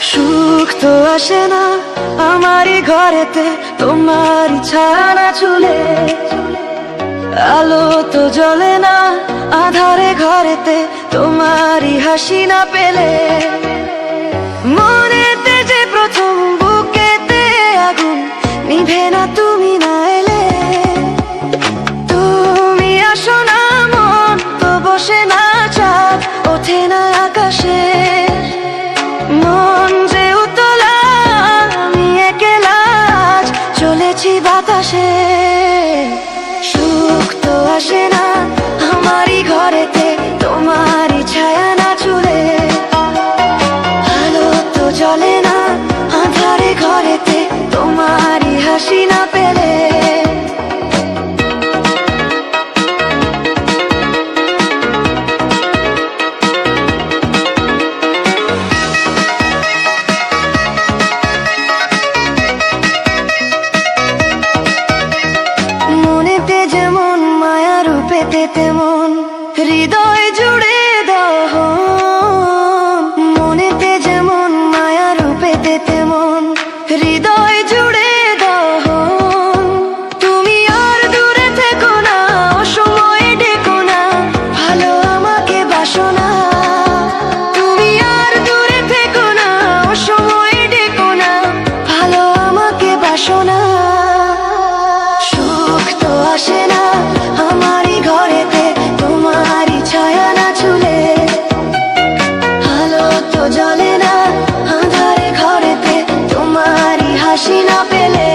সুখ তো আসে না আমারই ঘরেতে, তোমারই ছায়া চুলে। আলো তো জ্বলে না আধারে ঘরেতে, তোমারই হাসি না পেলে। মনেতে যে প্রথম বুকেতে আগুন, নিভে না তুমি না এলে। তুমি আসো না মন তো বসে না চাঁদ, ওঠে না আকাশে। মন যে উতলা আমি একলা আজ চলেছি বাতাসে। সুখ তো আসে না আমারই ঘরেতে, তোমারই ছায়া না চুলে। আলো তো জ্বলে না আঁধারে ঘরেতে, তোমারই হাসি না পেলে। মনেতে যেমন মায়া রূপেতে তেমন হৃদয় জুড়ে দহন। মনেতে যেমন মায়া রূপেতে তেমন হৃদয় জুড়ে দহন। তুমি আর দূরে থেকো না, অসময়ে ডেকো না, ভালো আমাকে বাসো না। তুমি আর দূরে থেকো না, অসময়ে ডেকো না, ভালো আমাকে বাসো না। সুখ তো আসে না আমারই ঘরেতে, তোমারই ছায়া না চুলে। আলো তো জ্বলে না আঁধারে ঘরেতে, তোমারই হাসি না পেলে।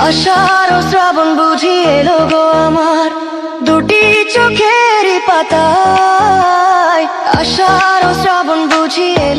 আষাঢ় ও শ্রাবণ বুঝি এলো গো আমার দুটি চোখের পাতায়। আষাঢ় ও শ্রাবণ বুঝি এলো